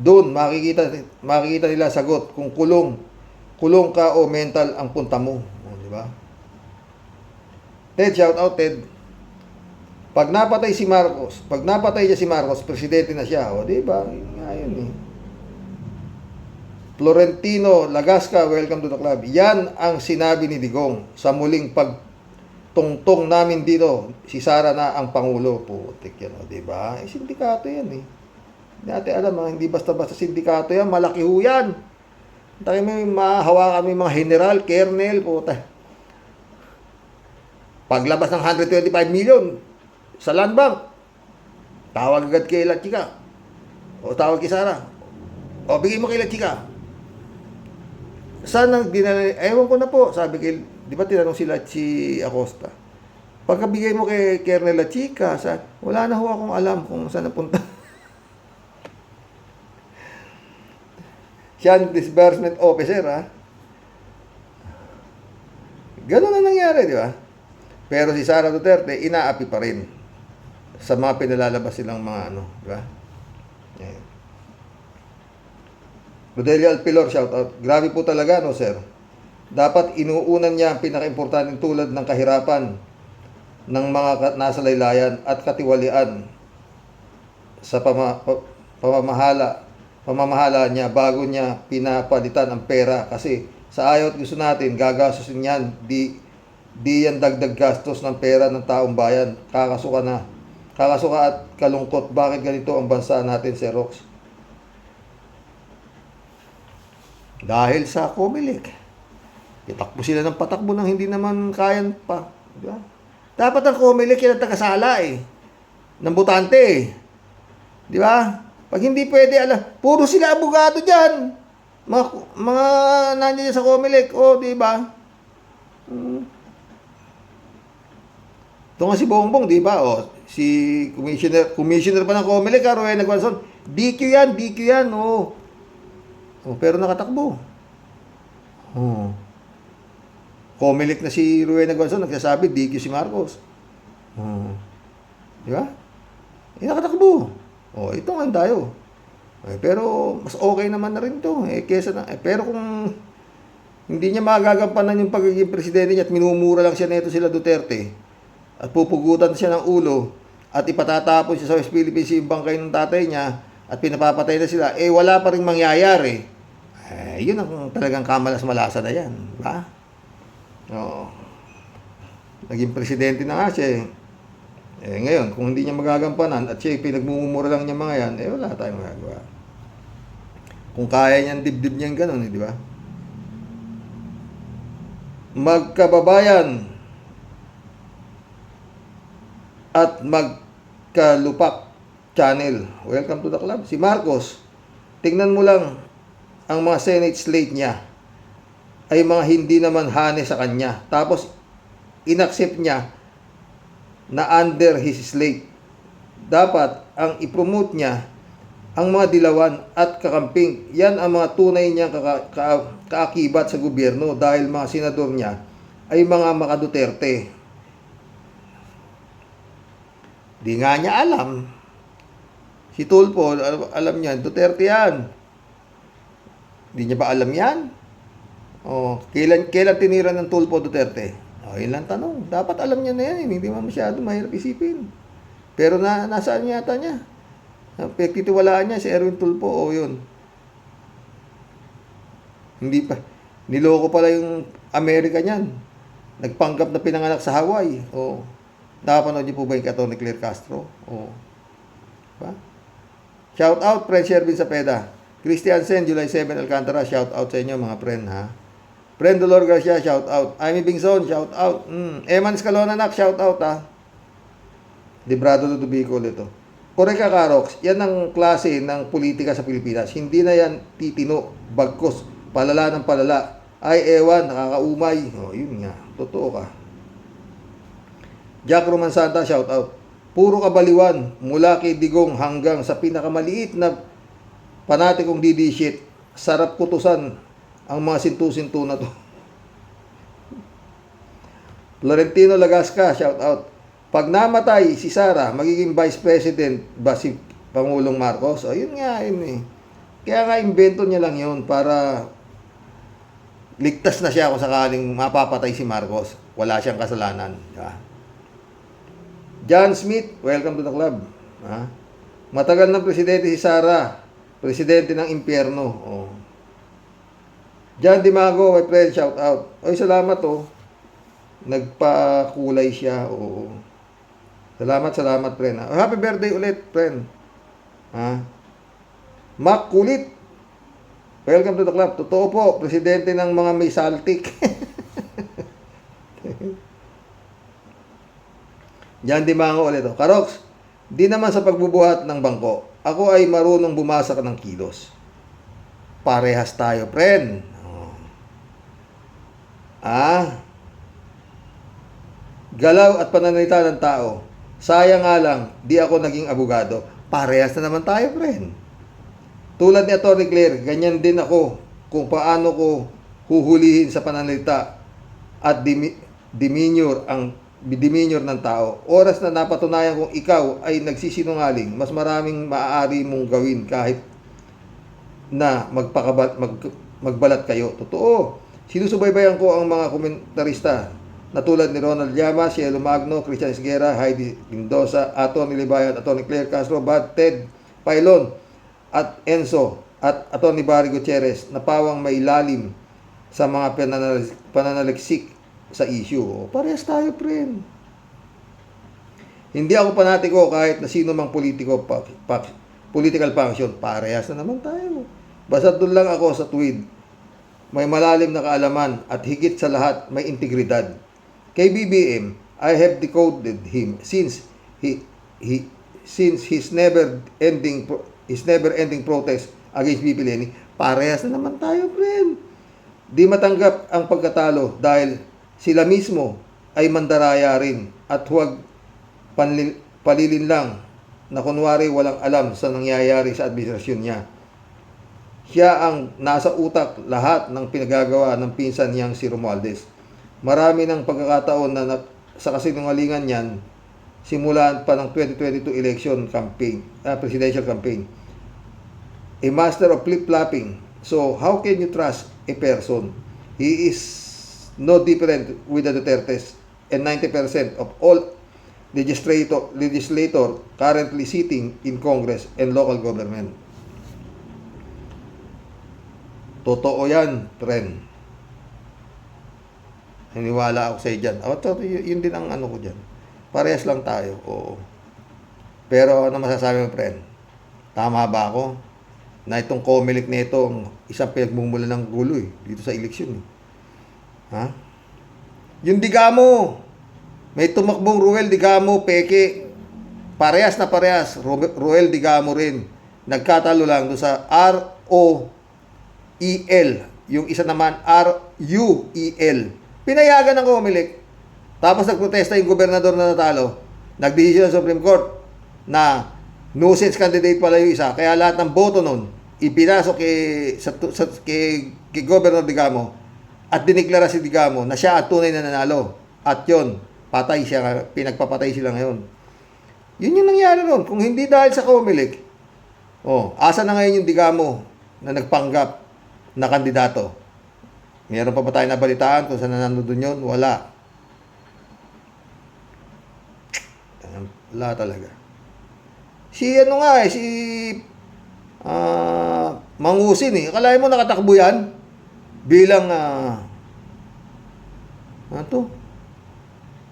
Speaker 1: Doon, makikita nila sagot kung kulong ka o mental ang punta mo. O, di ba? Ted, shout out, Ted. Pag napatay niya si Marcos, presidente na siya. O, di ba? Ngayon eh. Florentino Lagasca, welcome to the club. Yan ang sinabi ni Digong sa muling pagtungtong namin dito. Si Sara na ang Pangulo. Putik yan, o, diba? Sindikato yan eh. Hindi natin alam, hindi basta-basta sindikato yan. Malaki ho yan. Tayo may mahawa kami mga general, colonel, puta. Paglabas ng 125 million sa land bank, tawag agad kay La Chica. O tawag kay Sara. O bigay mo kay La Chica. Saan ang dinala? Ewan ko na po. Sabi kay, di ba tinanong si Acosta. Pagkabigay mo kay Colonel La Chica, wala na ho akong alam kung saan napunta. Siya ang disbursement officer, ha? Ganun na nangyari, di ba? Pero si Sara Duterte, inaapi pa rin sa mga pinalalabas silang mga ano, di ba? Ayan. Rodelio Alpilor, shout out. Grabe po talaga, no, sir? Dapat inuunan niya ang pinaka-importante tulad ng kahirapan ng mga nasa laylayan at katiwalian sa pamamahala niya bago niya pinapalitan ang pera. Kasi sa ayaw at gusto natin, gagastusin yan. Di yan dagdag gastos ng pera ng taong bayan. Kakasuka na. Kakasuka at kalungkot. Bakit ganito ang bansa natin, Sir Rox? Dahil sa Comelec. Itakbo sila ng patakbo nang hindi naman kayan pa. Diba? Dapat ang Comelec yan ang tagasala eh. Ng butante eh. Di ba? Pag hindi pwede, puro sila abogado dyan. Mga nandiyan sa Comelec. O, di ba? Ito nga si Bongbong, di ba? O, si commissioner pa ng Comelec, Rowena Guanzon. DQ yan, o. Oh, pero nakatakbo. Oh. Comelec na si Rowena Guanzon, nagsasabi, DQ si Marcos. Oh. Di ba? Nakatakbo. Oh, ito nga tayo. Pero mas okay naman na rin to. Kesa na, pero kung hindi niya magagampanan yung pagiging presidente niya at minumura lang siya nito sila Duterte at pupugutan siya ng ulo at ipatatapon siya sa West Philippines yung bangkay ng tatay niya at pinapapatay na sila, wala pa rin mangyayari. Yun ang talagang kamalas-malasa na yan. Diba? Oo. Naging presidente na nga siya. Ngayon, kung hindi niya magagampanan at siya pinagmumura lang niya mga yan, wala tayong magagawa. Kung kaya niyan, dibdib niyan ganun, di ba? Magkababayan at magkalupak channel. Welcome to the club. Si Marcos, tingnan mo lang ang mga Senate slate niya ay mga hindi naman hane sa kanya. Tapos, inaccept niya na under his slate. Dapat, ang ipromote niya ang mga dilawan at kakamping. Yan ang mga tunay niyang kaakibat sa gobyerno dahil mga senador niya ay mga makaduterte. Di nga niya alam. Si Tulfo, alam niya, Duterte yan. Di niya ba alam yan? Kailan tinira ng Tulfo Duterte? Yun lang tanong. Dapat alam niya na yan. Hindi man masyado mahirap isipin. Pero nasaan yata niya? Pagtitiwalaan niya si Erwin Tulfo. Yun. Hindi pa. Niloko pala yung Amerika niyan. Nagpanggap na pinanganak sa Hawaii. Nakapanood niyo po ba yung Atty. Claire Castro? Diba? Shout out, friend Shervin Sapeda. Christian Sen, July 7, Alcantara. Shout out sa inyo, mga friend, ha? Friend Dolor Garcia, shout out. Amy Bingson, shout out. Eman Escalonanak, shout out, ha? Librado Ludubicol ito. Correct ka, Karox. Yan ang klase ng politika sa Pilipinas. Hindi na yan titino, bagkos, palala ng palala. Ay, ewan, nakakaumay. Yun nga. Totoo ka. Jack Romansanta, shout out. Puro kabaliwan, mula kay Digong hanggang sa pinakamaliit na panatikong DD shit. Sarap kutusan ang mga sintu-sintu na to. Florentino Lagasca, shout out. Pag namatay si Sara, magiging Vice President ba si Pangulong Marcos? Yun nga, yun eh. Kaya nga, invento niya lang yun para ligtas na siya kung sakaling mapapatay si Marcos. Wala siyang kasalanan. Diba? John Smith, welcome to the club. Matagal na presidente si Sara. Presidente ng impyerno. John Dimago, my friend, shout out. Oy, salamat oh. Nagpakulay siya, oo. Salamat, friend. Oh, happy birthday ulit, friend. Ha? Mac Kulit. Welcome to the club. Totoo po, presidente ng mga may saltik. John Dimago ulit oh. Karox, di naman sa pagbubuhat ng bangko. Ako ay marunong bumasak ng kilos. Parehas tayo, friend. Oh. Galaw at pananalita ng tao. Sayang nga lang, di ako naging abogado. Parehas na naman tayo, friend. Tulad ni Atty. Claire, ganyan din ako kung paano ko huhulihin sa pananalita at demeanor ng tao. Oras na napatunayan kung ikaw ay nagsisinungaling, mas maraming maaari mong gawin kahit na magbalat kayo. Totoo. Sinusubaybayan ko ang mga komentarista na tulad ni Ronald Llamas, Cielo Magno, Christian Esguerra, Heidi Mendoza, Atty. Libayan, Atty. Claire Castro, Bad Ted Pailon, at Enzo, at Atty. Barry Gutierrez na pawang may lalim sa mga pananaliksik sa issue. Parehas tayo, friend. Hindi ako panatiko kahit na sino mang political faction. Parehas na naman tayo. Basta doon lang ako sa tweed. May malalim na kaalaman at higit sa lahat may integridad. Kay BBM, I have decoded him since his never ending protest against VP Leni. Parehas na naman tayo, friend. Di matanggap ang pagkatalo dahil sila mismo ay mandaraya rin at huwag palilin lang na kunwari walang alam sa nangyayari sa administrasyon niya. Siya ang nasa utak lahat ng pinagagawa ng pinsan niyang si Romualdez. Marami ng pagkakataon na sa kasinungalingan niyan simulan pa ng 2022 election campaign, presidential campaign. A master of flip-flopping. So, how can you trust a person? He is no different with the Dutertes, and 90% of all legislator currently sitting in Congress and local government. Totoo yan, friend. Hiniwala ako sa dyan. Yun din ang ano ko dyan. Parehas lang tayo. Oo. Pero ano masasabi mo, friend? Tama ba ako? Na itong Comelec na ito, isang pinagmumula ng gulo dito sa eleksyon. Ha? Yung Digamo, may tumakbong Ruel Digamo, peke. Parehas na parehas. Ruel Digamo rin. Nagkatalo lang doon sa ROEL. Yung isa naman, RUEL. Pinayagan ng Comelec. Tapos nagprotesta yung gobernador na natalo. Nagdesisyon sa Supreme Court na nuisance candidate pala yung isa. Kaya lahat ng boto nun, ipinasok kay Governor Digamo at diniklara si Digamo na siya at tunay na nanalo. At yun, patay siya, pinagpapatay sila ngayon. Yun yung nangyari nun. Kung hindi dahil sa Comelec, asa na ngayon yung Digamo na nagpanggap na kandidato? Meron pa ba tayo nabalitaan kung saan nanonood yun? Wala. Wala talaga. Si Mangusin Akalain mo nakatakbo yan? Bilang,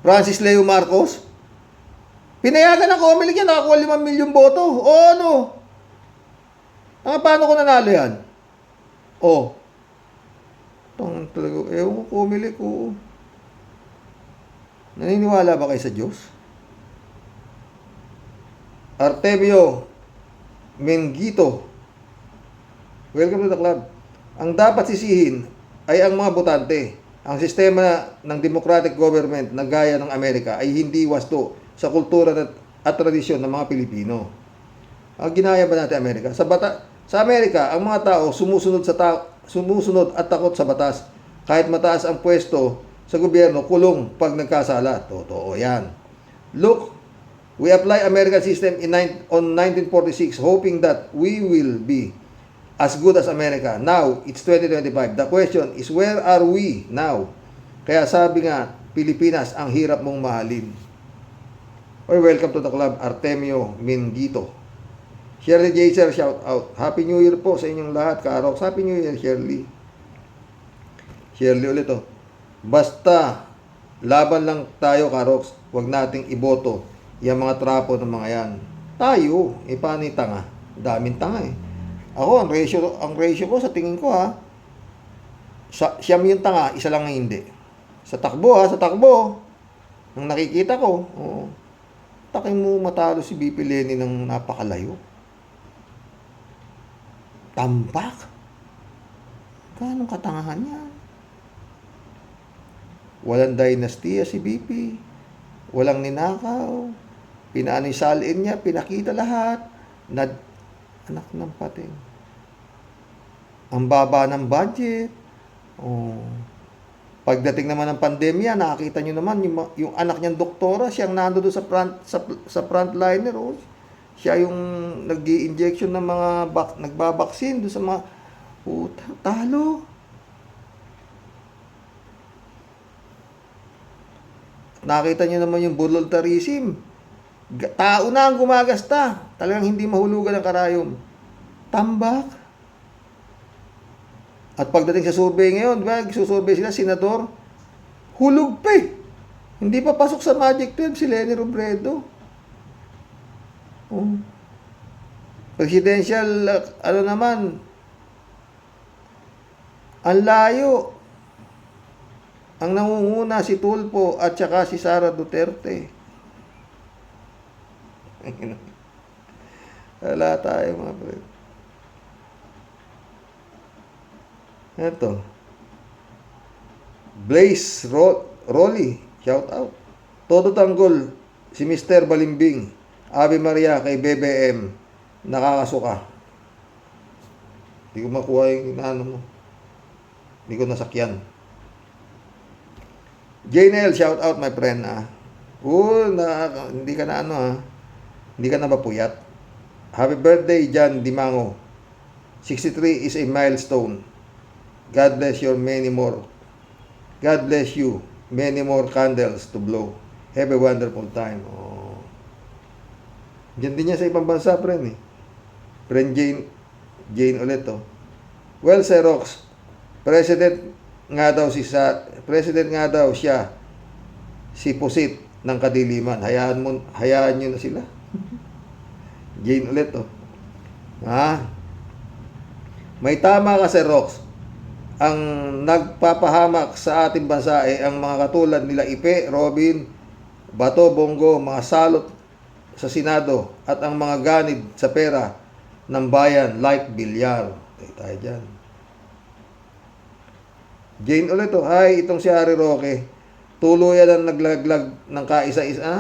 Speaker 1: Francis Leo Marcos? Pinayagan ng Comelec yan, nakakuha 5 milyong boto. Paano ko nanalo yan? Talaga, ewan ko, Comelec, Naniniwala ba kayo sa Diyos? Artemio Mengito, welcome to the club. Ang dapat sisihin ay ang mga botante. Ang sistema ng democratic government na gaya ng Amerika ay hindi wasto sa kultura at tradisyon ng mga Pilipino. Ang ginaya ba natin Amerika? Sa Amerika, ang mga tao sumusunod at takot sa batas. Kahit mataas ang pwesto sa gobyerno, kulong pag nagkasala. Totoo yan. Look, we apply American system on 1946 hoping that we will be as good as America. Now, it's 2025. The question is, where are we now? Kaya sabi nga, Pilipinas, ang hirap mong mahalin. Welcome to the club, Artemio Mengito. Shirley Jaser, shout out. Happy New Year po sa inyong lahat, Karox. Happy New Year, Shirley. Shirley ulit, oh. Basta, laban lang tayo, Karoks. Huwag nating iboto yung mga trapo ng mga yan. Tayo, paano yung tanga? Daming tanga eh. Ako, ang ratio ko sa tingin ko ha, siyam yung tanga, isa lang ang hindi. Sa takbo. Ang nakikita ko, takin mo matalo si BP Lenny ng napakalayo. Tambak? Ganong katangahan yan? Walang dynastiya si BP. Walang ninakaw. Pinaano yung salin niya, pinakita lahat. Anak ng pating. Ang baba ng budget. Pagdating naman ng pandemya, nakakita nyo naman yung anak niyang doktora, siyang nando doon sa frontliner. Siya yung nag-i-injection ng mga nagbabaksin doon sa mga talo. Nakita nyo naman yung voluntarism. Tao na ang gumagasta. Talagang hindi mahulugan ang karayom. Tambak. At pagdating sa survey ngayon, susurvey sila, senador, hulog pa eh. Hindi pa pasok sa Magic 12 si Leni Robredo. Presidential, naman, ang layo. Ang nangunguna si Tulfo at saka si Sara Duterte. Wala tayo mga pre. Ito. Blaze Rolly, shout out. Todo tanggol si Mr. Balimbing. Ave Maria kay BBM. Nakakasuka. Hindi ko makuha yung inaano mo. Hindi ko nasakyan. JNL, shout out my friend. Hindi ka na hindi ka na mapuyat. Happy birthday, John Dimango. 63 is a milestone. God bless you many more. God bless you. Many more candles to blow. Have a wonderful time. Diyan din niya sa ibang bansa, friend eh. Friend Jane ulit, oh. Well, Sir Rox, President nga daw siya, si Pusit ng Kadiliman. Hayaan nyo na sila. Jane ulit, oh. May tama ka, Sir Rox. Ang nagpapahamak sa ating bansa ay ang mga katulad nila Ipe, Robin, Bato, Bongo, mga salot sa Senado at ang mga ganid sa pera ng bayan like Bilyar. Tayo dyan. Jane ulit, oh. Hi, itong si Harry Roque. Tuluyan ang naglaglag ng kaisa-isa.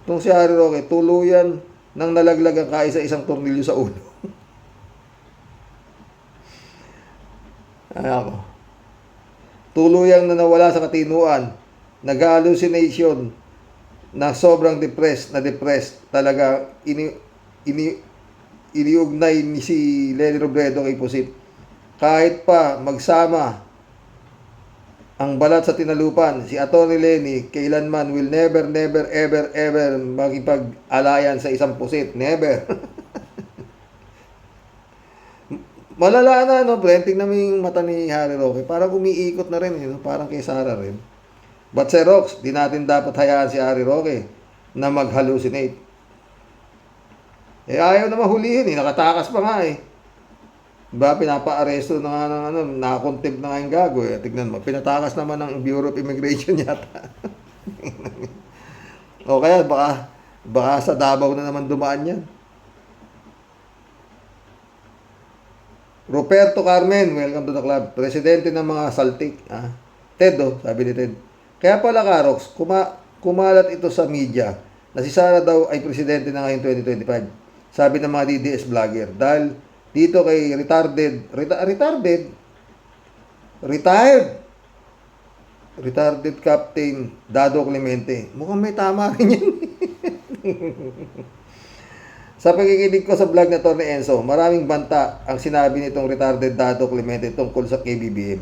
Speaker 1: Itong si Harry Roque, tuluyan nang nalaglag ang kaisa-isang tornilyo sa ulo. Ako. Tuluyang na nawala sa katinuan. Nag-hallucination na sobrang depressed talaga iniugnay ni si Leni Robredo kay Pusit. Kahit pa magsama ang balat sa tinalupan, si Atty. Leni kailanman will never ever makipag-alayan sa isang Pusit. Never. Malala na, no, Brent? Tingnan mo yung mata ni Harry Roque. Parang umiikot na rin, parang kay Sarah rin. But Sir Rox, di natin dapat hayaan si Harry Roque na mag-hallucinate. Ayaw na mahulihin, nakatakas pa nga eh. Diba, pinapa-aresto na nga ng nakakontempt na nga yung gago eh. Tignan mo, pinatakas naman ng Bureau of Immigration yata. O kaya, baka sa Davao na naman dumaan yan. Roberto Carmen, welcome to the club. Presidente ng mga Saltik. Ted, sabi ni Ted. Kaya pala, Karox, kumalat ito sa media na si Sara daw ay presidente na ngayon 2025. Sabi ng mga DDS vlogger. Dahil dito kay retired Captain Dado Clemente. Mukhang may tama rin yan. Sa pakikinig ko sa vlog na Tony Enzo, maraming banta ang sinabi nitong retarded Dado Clemente tungkol sa KBBM.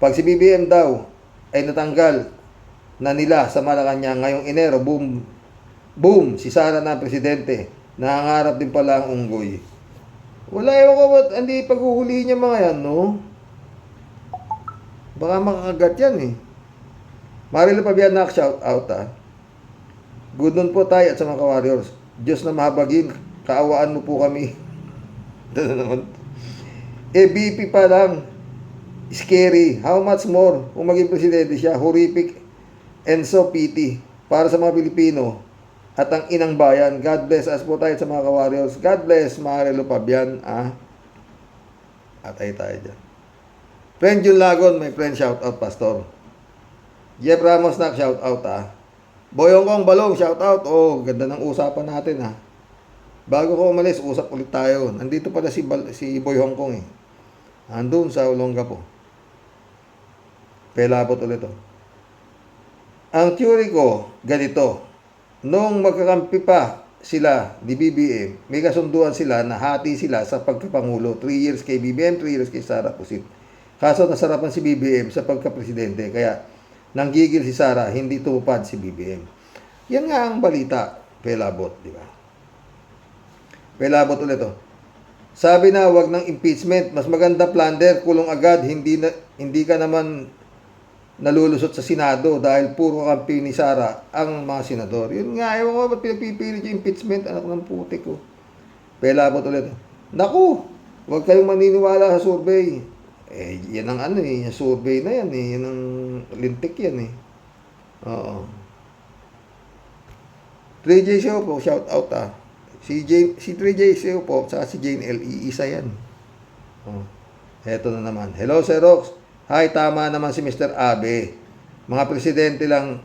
Speaker 1: Pag si BBM daw ay natanggal na nila sa Malacanang ngayong Enero, boom, si Sara na presidente. Nangangarap din pala ang unggoy. Wala, ewan ko ba't hindi paghuhulihin niya mga yan, no? Baka makakagat yan eh. Marilo Pabianak, shout out ah. Good noon po tayo at sa mga ka-warriors. Diyos na mahabagin, kaawaan mo po kami. Ano naman? BP pa lang. Scary. How much more kung maging presidente siya? Horrific and so pity para sa mga Pilipino at ang inang bayan. God bless us po tayo sa mga ka-warriors. God bless, Marilo Pabian. Atay tayo dyan. Friend Jun Lagon, my friend, shout out, Pastor. Jeff Ramos nak, shout out Boyong Kong Balong, shout out. Oh, ganda ng usapan natin Bago ko umalis, usap ulit tayo. Nandito pala si Boy Hong Kong Andun sa Olongapo. Pelabot ulit Ang theory ko, ganito. Nung magkakampi pa sila ni BBM, may kasunduan sila na hati sila sa pagkapangulo. 3 years kay BBM, 3 years kay Sara Pusit. Kaso nasarapan si BBM sa pagka-presidente. Kaya nanggigil si Sara, hindi tumupad si BBM. Yan nga ang balita. Pelabot, di ba? Pelabot ulit Sabi na wag ng impeachment, mas maganda plunder, kulong agad, hindi ka naman nalulusot sa Senado dahil puro kampi ni Sara ang mga senador. Yun nga, ewan ko ba't pinapipilit yung impeachment, anak ng putik ko. Pelabot ulit Naku, wag kayong maniniwala sa survey. Yan ang yung survey na yan yan ang lintik yan Oo. 3J Show po, shout out Si 3J Show po, saka si Jane L. Isa yan. Eto na naman. Hello, Sir Rox. Hi, tama naman si Mr. Abe. Mga presidente lang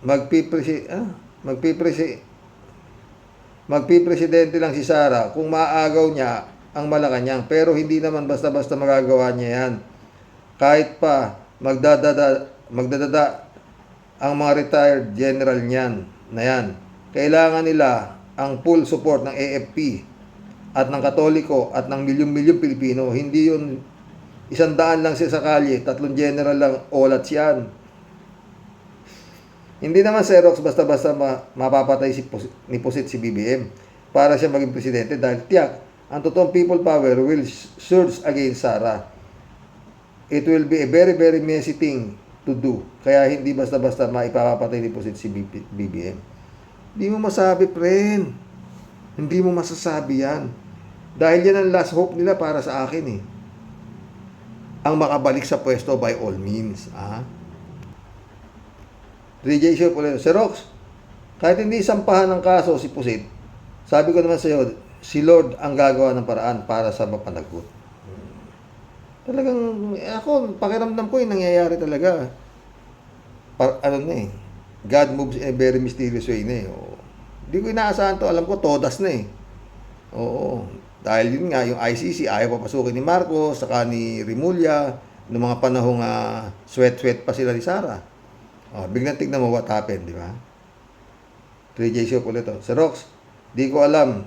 Speaker 1: magpipresidente lang si Sara kung maagaw niya ang Malacanang. Pero hindi naman basta-basta magagawa niya yan. Kahit pa magdadada ang mga retired general niyan na yan. Kailangan nila ang full support ng AFP at ng Katoliko at ng milyong-milyong Pilipino. Hindi yun 100 lang siya sa kalye, 3 general lang, olat yan. Hindi naman Xerox basta-basta mapapatay ni Pusit si BBM para siya maging presidente dahil tiyak, ang totoong people power will surge against Sara. It will be a very, very messy thing to do. Kaya hindi basta-basta maipapatay ni Pusit si BBM. Hindi mo masabi, friend. Hindi mo masasabi yan. Dahil yan ang last hope nila para sa akin Ang makabalik sa pwesto by all means. 3J Show po Sir Rox, kahit hindi sampahan ng kaso si Pusit, sabi ko naman sa iyo, si Lord ang gagawa ng paraan para sa mapanagot. Talagang, ako, pakiramdam ko nangyayari talaga. God moves in a very mysterious way Hindi ko inaasahan to. Alam ko, todas Oo. Dahil yun nga, yung ICC, ayaw papasukin ni Marcos, saka ni Rimulya, noong mga panahong sweat-sweat pa sila ni Sara. Biglang tignan mo what happened, di ba? 3J Show ulit Sir Rox, di ko alam.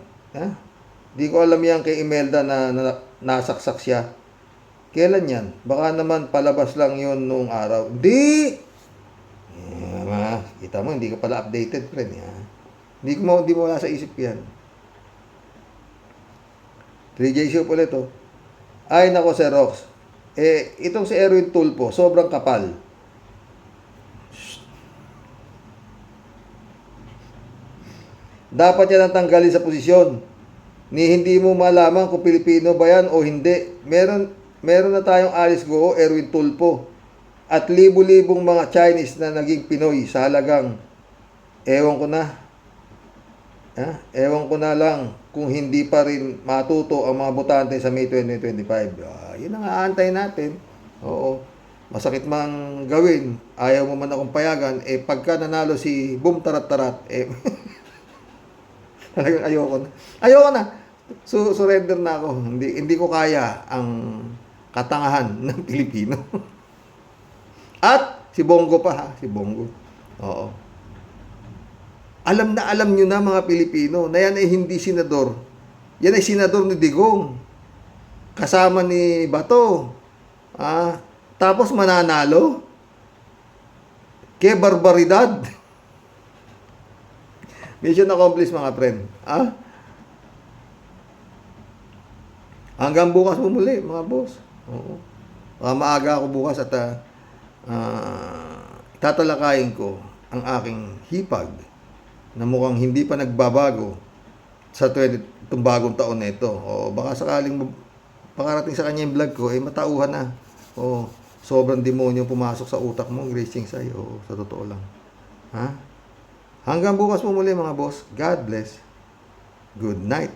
Speaker 1: Di ko alam yan kay Imelda na nasaksak siya. Kailan yan? Baka naman palabas lang yun noong araw. Hindi! Kita mo, hindi ka pala updated, friend. Hindi mo wala sa isip yan. 3J Show ulit Ay, nako, Sir Rox. Itong si Erwin Tulfo, sobrang kapal. Dapat yan ang tanggalin sa posisyon. Hindi mo malaman kung Pilipino ba yan o hindi. Meron na tayong Alice Goo, Erwin Tulfo. At libu-libong mga Chinese na naging Pinoy sa halagang ewan ko na lang kung hindi pa rin matuto ang mga botante sa May 2025. Yun ang aantay natin. Oo. Masakit mang gawin. Ayaw mo man akong payagan. Pagka nanalo si Boom Tarat-Tarat, talagang ayoko na. Surrender na ako. Hindi ko kaya ang katangahan ng Pilipino. At si Bongo pa si Bongo. Oo. Alam nyo na mga Pilipino na yan ay hindi senador. Yan ay senador ni Digong. Kasama ni Bato. Tapos mananalo. Ke barbaridad. Mission accomplished mga friend. Hanggang bukas mo muli mga boss. Oo. Maaga ako bukas at tatalakayin ko ang aking hipag na mukhang hindi pa nagbabago sa itong bagong taon na ito. O baka sakaling pakarating sa kanya yung vlog ko, matauhan na. O sobrang demonyo pumasok sa utak mo, Grace Chingsay. O sa totoo lang. Ha? Hanggang bukas mo muli mga boss. God bless. Good night.